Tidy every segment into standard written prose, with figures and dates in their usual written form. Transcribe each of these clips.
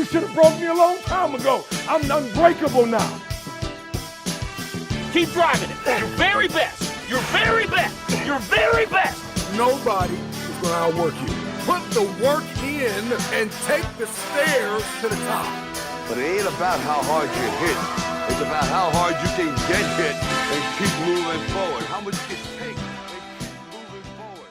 should have broke me a long time ago. I'm unbreakable now. Keep driving it. Your very best. Your very best. Your very best. Nobody is going to outwork you. Put the work in and take the stairs to the top. But it ain't about how hard you hit. It's about how hard you can get hit and keep moving forward. How much you can take and keep moving forward.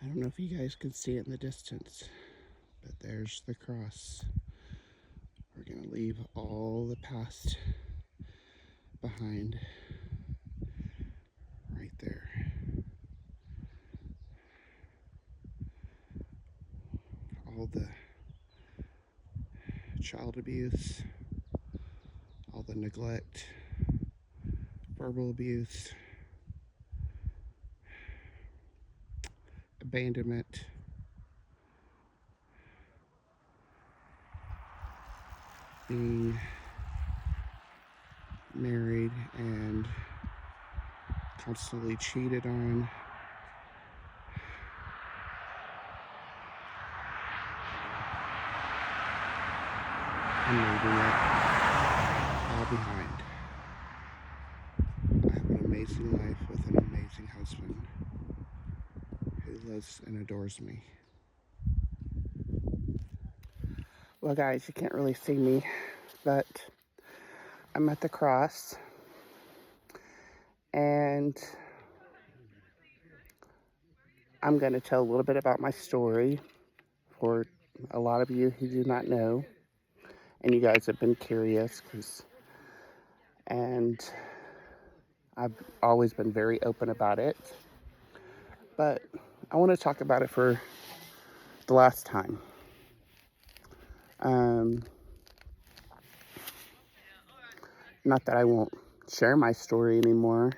I don't know if you guys can see it in the distance, but there's the cross. We're going to leave all the past behind right there. All the child abuse, all the neglect, verbal abuse, abandonment, being married and constantly cheated on, and leaving it all behind. I have an amazing life with an amazing husband who loves and adores me. Well, guys, you can't really see me, but I'm at the cross, and I'm going to tell a little bit about my story for a lot of you who do not know, and you guys have been curious, and I've always been very open about it, but I want to talk about it for the last time. Not that I won't share my story anymore,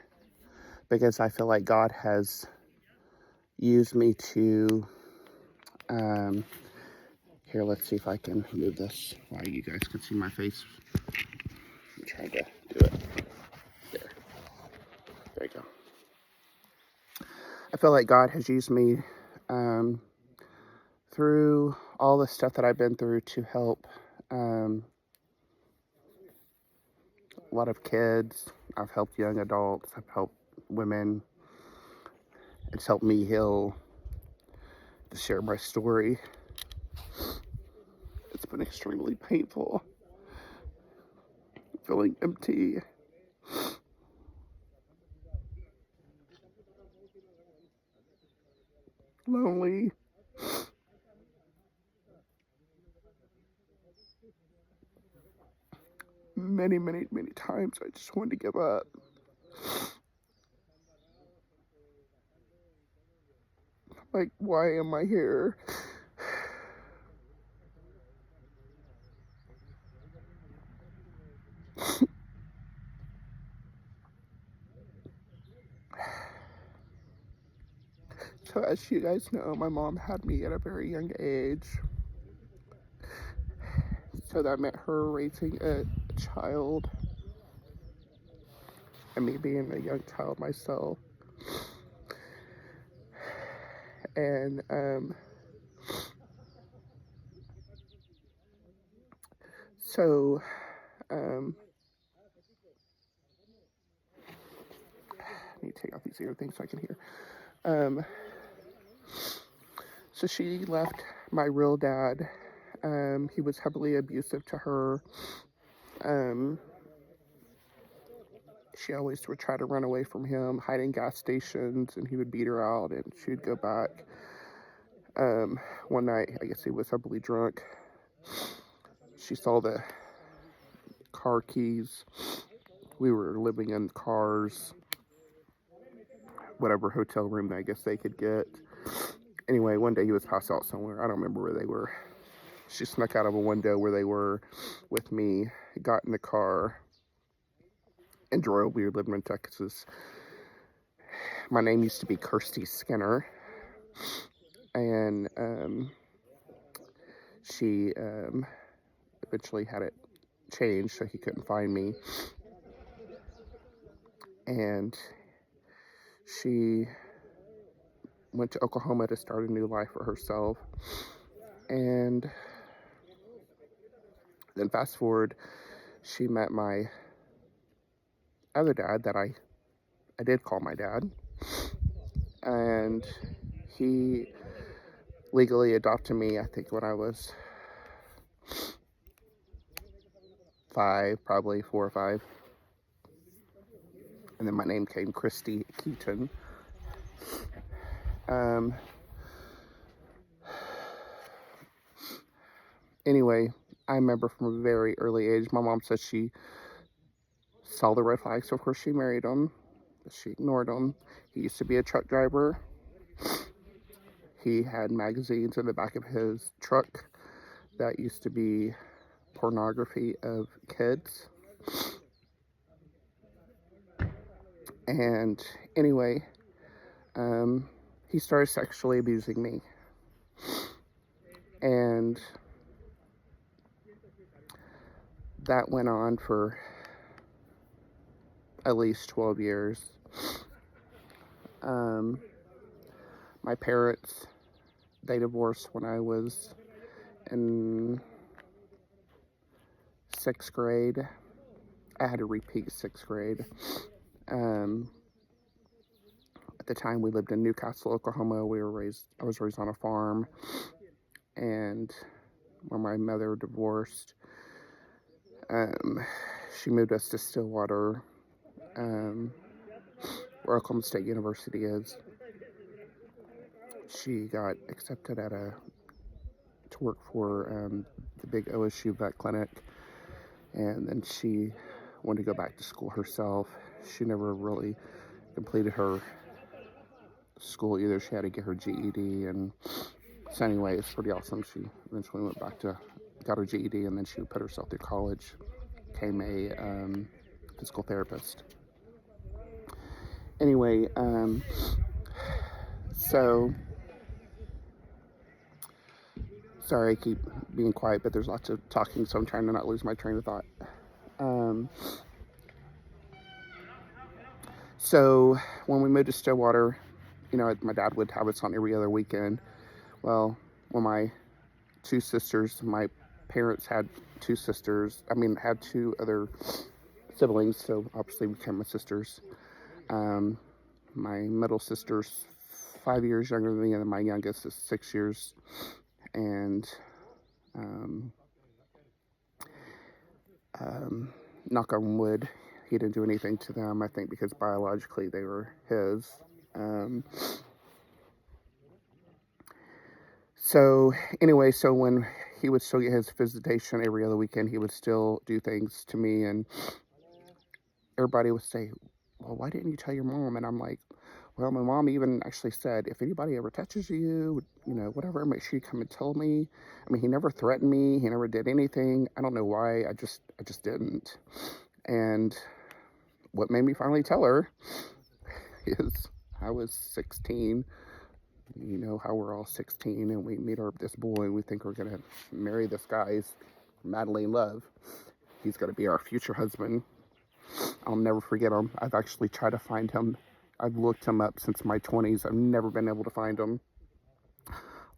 because I feel like God has used me to, here, let's see if I can move this while you guys can see my face. I'm trying to do it. There you go. I feel like God has used me through all the stuff that I've been through to help a lot of kids. I've helped young adults. I've helped women. It's helped me heal, to share my story. It's been extremely painful. Feeling empty. Lonely. Many, many, many times I just wanted to give up. Like, why am I here? So as you guys know, my mom had me at a very young age. So that meant her raising a child and me being a young child myself. And so I need to take off these ear things so I can hear. So she left my real dad. He was heavily abusive to her. She always would try to run away from him, hide in gas stations, and he would beat her out, and she would go back. One night, I guess he was heavily drunk. She saw the car keys. We were living in cars, whatever hotel room I guess they could get. Anyway, one day he was passed out somewhere. I don't remember where they were. She snuck out of a window where they were with me, got in the car, and drove. We were living in Texas. My name used to be Kirsty Skinner. And she eventually had it changed so he couldn't find me. And she went to Oklahoma to start a new life for herself. And then fast forward, she met my other dad that I did call my dad. And he legally adopted me, I think, when I was 5, probably 4 or 5. And then my name came Christy Keaton. Anyway, I remember from a very early age, my mom said she saw the red flags. So of course, she married him. She ignored him. He used to be a truck driver. He had magazines in the back of his truck that used to be pornography of kids. And anyway, he started sexually abusing me. And that went on for at least 12 years. My parents, they divorced when I was in 6th grade. I had to repeat 6th grade. At the time, we lived in Newcastle, Oklahoma. I was raised on a farm. And when my mother divorced, she moved us to Stillwater, where Oklahoma State University is. She got accepted to work for the big OSU vet clinic, and then she wanted to go back to school herself. She never really completed her school either. She had to get her GED, and so anyway, it's pretty awesome. She eventually got her GED, and then she put herself through college, became a physical therapist. Anyway, so sorry I keep being quiet, but there's lots of talking, so I'm trying to not lose my train of thought. So when we moved to Stillwater, my dad would have us on every other weekend. Well, when my 2 sisters, my parents had 2 sisters, had 2 other siblings, so obviously became my sisters. My middle sister's 5 years younger than me, and my youngest is 6 years. And knock on wood, he didn't do anything to them, I think, because biologically they were his. So anyway, so when he would still get his visitation every other weekend, he would still do things to me, and everybody would say, well, why didn't you tell your mom? And I'm like, well, my mom even actually said, if anybody ever touches you, whatever, make sure you come and tell me. He never threatened me. He never did anything. I don't know why. I just didn't. And what made me finally tell her is I was 16. You know how we're all 16 and we meet this boy and we think we're going to marry this guy. He's madly in love. He's going to be our future husband. I'll never forget him. I've actually tried to find him. I've looked him up since my 20s. I've never been able to find him.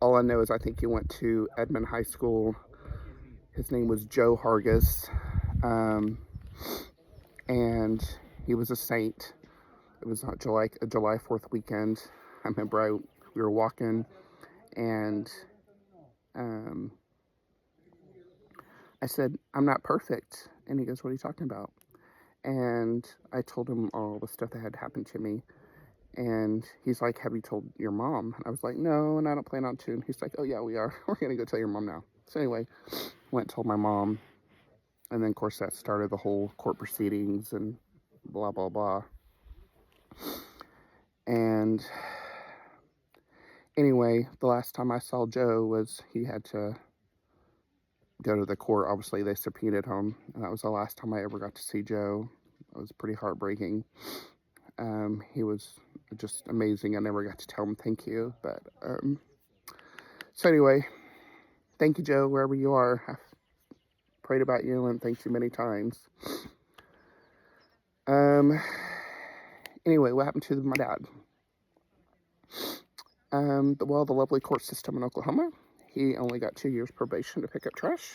All I know is I think he went to Edmond High School. His name was Joe Hargis. And he was a saint. It was a July 4th weekend. I remember we were walking, and I said, I'm not perfect. And he goes, what are you talking about? And I told him all the stuff that had happened to me. And he's like, have you told your mom? And I was like, no, and I don't plan on to. And he's like, oh, yeah, we are. We're going to go tell your mom now. So anyway, went and told my mom. And then, of course, that started the whole court proceedings and blah, blah, blah. And anyway, the last time I saw Joe was he had to go to the court. Obviously, they subpoenaed him. And that was the last time I ever got to see Joe. It was pretty heartbreaking. He was just amazing. I never got to tell him thank you. But so anyway, thank you, Joe, wherever you are. I've prayed about you and thanked you many times. Anyway, what happened to my dad? The lovely court system in Oklahoma. He only got 2 years probation to pick up trash.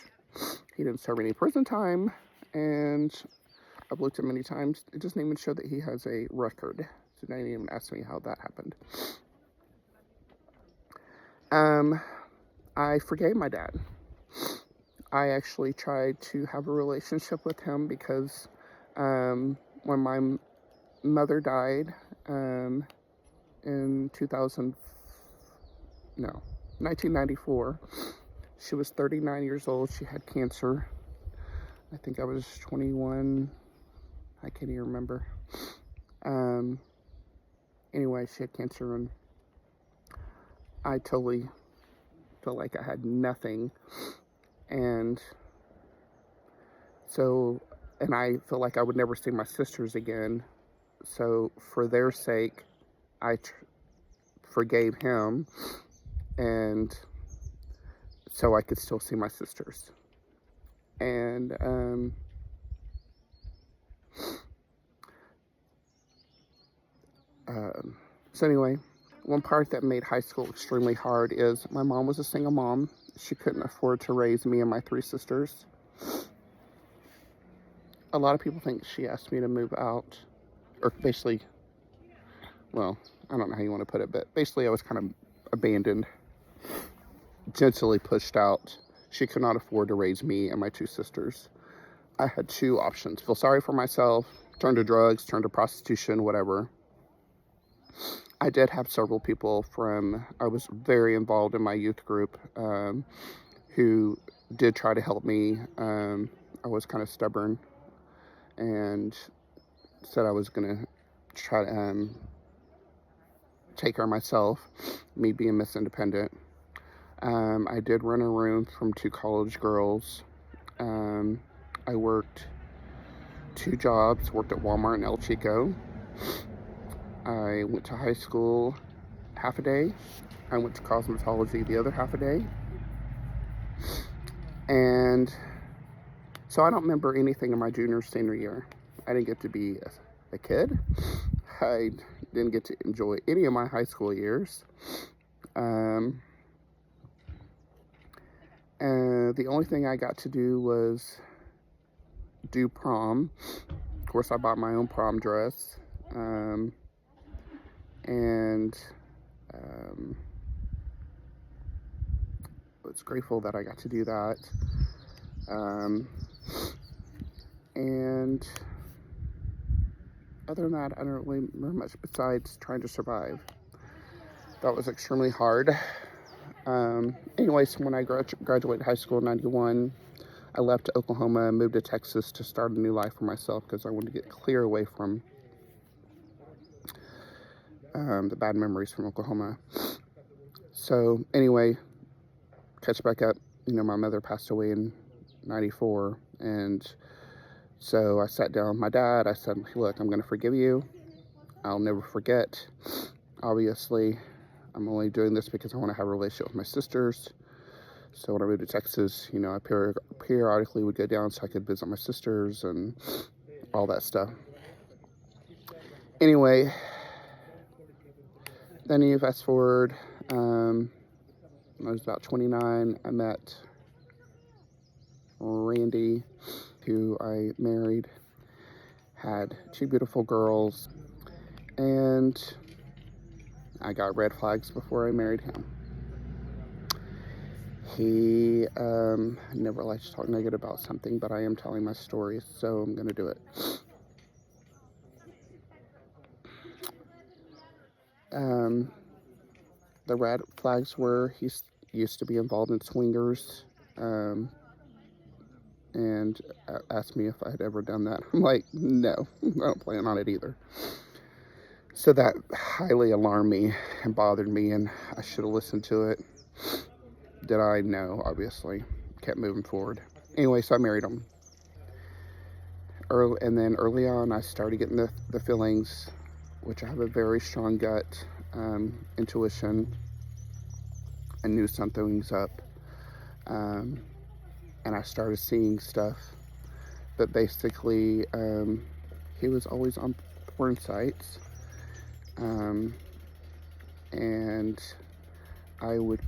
He didn't serve any prison time, and I've looked at many times. It doesn't even show that he has a record. So they didn't even ask me how that happened. I forgave my dad. I actually tried to have a relationship with him because when my mother died in 1994, she was 39 years old. She had cancer. I think I was 21. I can't even remember. Anyway, she had cancer, and I totally felt like I had nothing. And so, and I feel like I would never see my sisters again. So for their sake, I forgave him, and so I could still see my sisters. And so anyway, one part that made high school extremely hard is my mom was a single mom. She couldn't afford to raise me and my 3 sisters. A lot of people think she asked me to move out, or basically, well, I don't know how you want to put it, but basically I was kind of abandoned, gently pushed out. She could not afford to raise me and my 2 sisters. I had 2 options: feel sorry for myself, turn to drugs, turn to prostitution, whatever. I did have several people I was very involved in my youth group, who did try to help me. I was kind of stubborn and said I was going to try to take care of myself, me being Miss Independent. I did run a room from 2 college girls. I worked 2 jobs, worked at Walmart and El Chico. I went to high school half a day. I went to cosmetology the other half a day. And so I don't remember anything in my junior, senior year. I didn't get to be a kid. I didn't get to enjoy any of my high school years. And the only thing I got to do was do prom. Of course, I bought my own prom dress. And I was grateful that I got to do that. And other than that, I don't really remember much besides trying to survive. That was extremely hard. Anyway, so when I graduated high school in 91, I left Oklahoma and moved to Texas to start a new life for myself because I wanted to get clear away from the bad memories from Oklahoma. So anyway, catch back up. My mother passed away in 94, and so I sat down with my dad. I said, look, I'm going to forgive you. I'll never forget. Obviously, I'm only doing this because I want to have a relationship with my sisters. So when I moved to Texas, I periodically would go down so I could visit my sisters and all that stuff. Anyway, then you fast forward, I was about 29, I met Randy, who I married, had 2 beautiful girls, and I got red flags before I married him. He never likes to talk negative about something, but I am telling my story, so I'm going to do it. Um, the red flags were used to be involved in swingers, um, and asked me if I'd ever done that. I'm like, no, I don't plan on it either. So that highly alarmed me and bothered me, and I should have listened to it. Did I? No, obviously. Kept moving forward. Anyway, so I married him. And then early on, I started getting the feelings, which I have a very strong gut intuition. I knew something was up. And I started seeing stuff. But basically, he was always on porn sites. And I would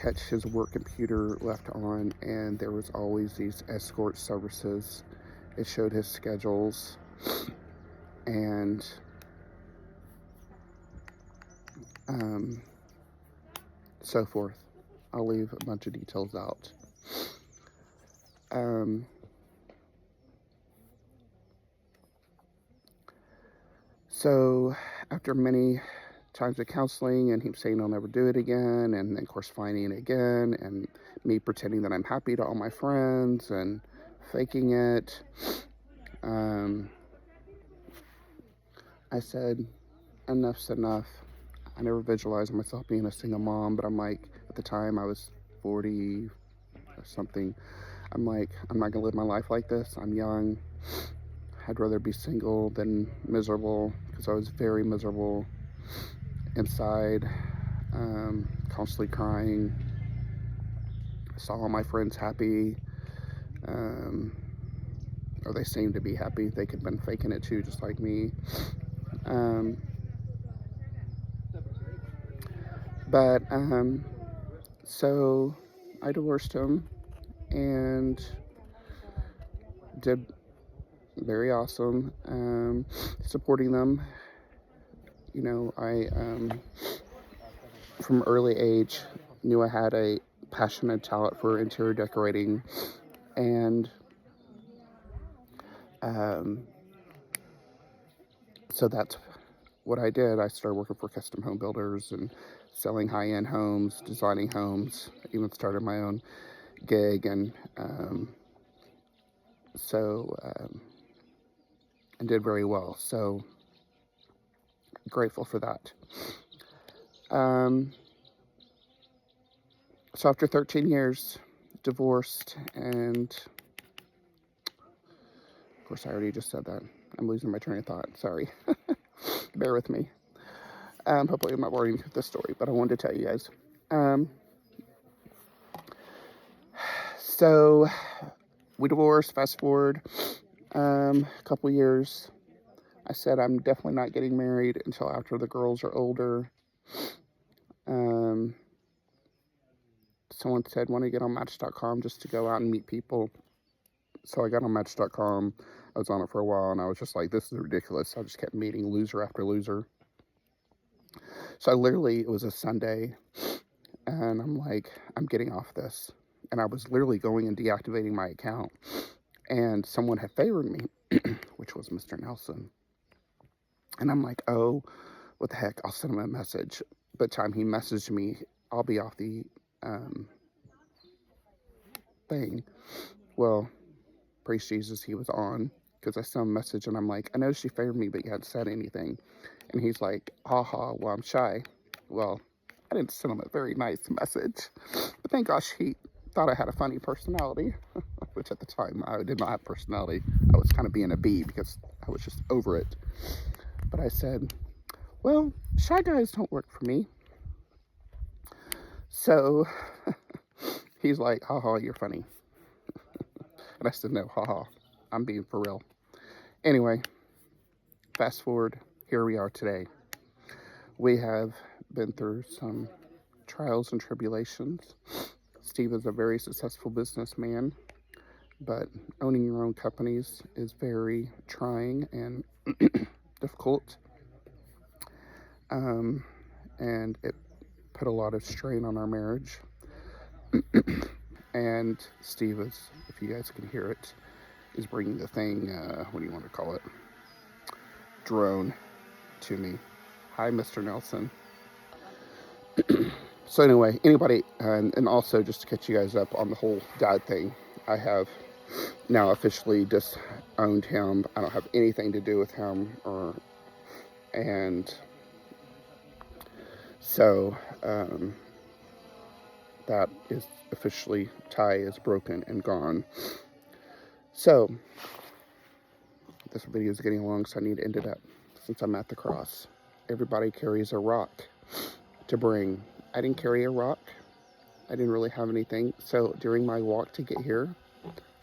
catch his work computer left on, and there was always these escort services. It showed his schedules and so forth. I'll leave a bunch of details out. So after many times of counseling and him saying I'll never do it again, and then of course finding it again, and me pretending that I'm happy to all my friends and faking it, I said enough's enough. I never visualized myself being a single mom, but I'm like, at the time I was 40 or something. I'm like, I'm not gonna live my life like this. I'm young. I'd rather be single than miserable, because I was very miserable inside, constantly crying. I saw all my friends happy, or they seemed to be happy. They could have been faking it too, just like me. But so I divorced him and did very awesome, supporting them. You know, I from early age knew I had a passion and talent for interior decorating, and so that's what I did. I started working for custom home builders and selling high-end homes, designing homes. I even started my own gig, and and did very well. So grateful for that. So after 13 years, divorced, and of course I already just said that. I'm losing my train of thought. Sorry. Bear with me. Hopefully I'm not boring you with this story, but I wanted to tell you guys. So we divorced. Fast forward a couple years. I said I'm definitely not getting married until after the girls are older. Someone said, want to get on Match.com just to go out and meet people. So I got on Match.com. I was on it for a while, and I was just like, this is ridiculous. I just kept meeting loser after loser. So it was a Sunday, and I'm like, I'm getting off this. And I was literally going and deactivating my account. And someone had favored me, which was Mr. Nelson. And I'm like, oh, what the heck? I'll send him a message. By the time he messaged me, I'll be off the thing. Well, praise Jesus, he was on, because I sent him a message, and I'm like, I know she favored me, but you hadn't said anything. And he's like, haha, well, I'm shy. Well, I didn't send him a very nice message, but thank gosh he thought I had a funny personality, which at the time I did not have personality. I was kind of being a bee because I was just over it. But I said, well, shy guys don't work for me. So he's like, haha, you're funny. And I said, no, haha, I'm being for real. Anyway, fast forward, here we are today. We have been through some trials and tribulations. Steve is a very successful businessman, but owning your own companies is very trying and difficult. And it put a lot of strain on our marriage. And Steve is, if you guys can hear it, is bringing the thing, what do you want to call it? Drone to me. Hi, Mr. Nelson. So anyway, anybody, and also just to catch you guys up on the whole dad thing, I have now officially disowned him. I don't have anything to do with him, and so that is officially, tie is broken and gone. So this video is getting long, so I need to end it up since I'm at the cross. Everybody carries a rock to bring. I didn't carry a rock. I didn't really have anything. So during my walk to get here,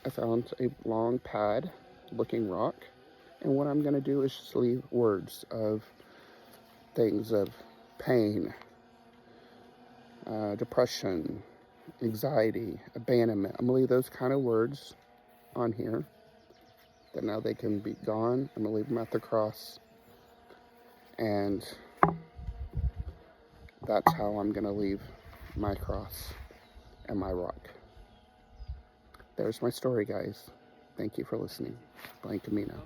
I found a long pad looking rock. And what I'm going to do is just leave words of things of pain, depression, anxiety, abandonment. I'm going to leave those kind of words on here. That now they can be gone. I'm going to leave them at the cross. And that's how I'm going to leave my cross and my rock. There's my story, guys. Thank you for listening. Blank Camino.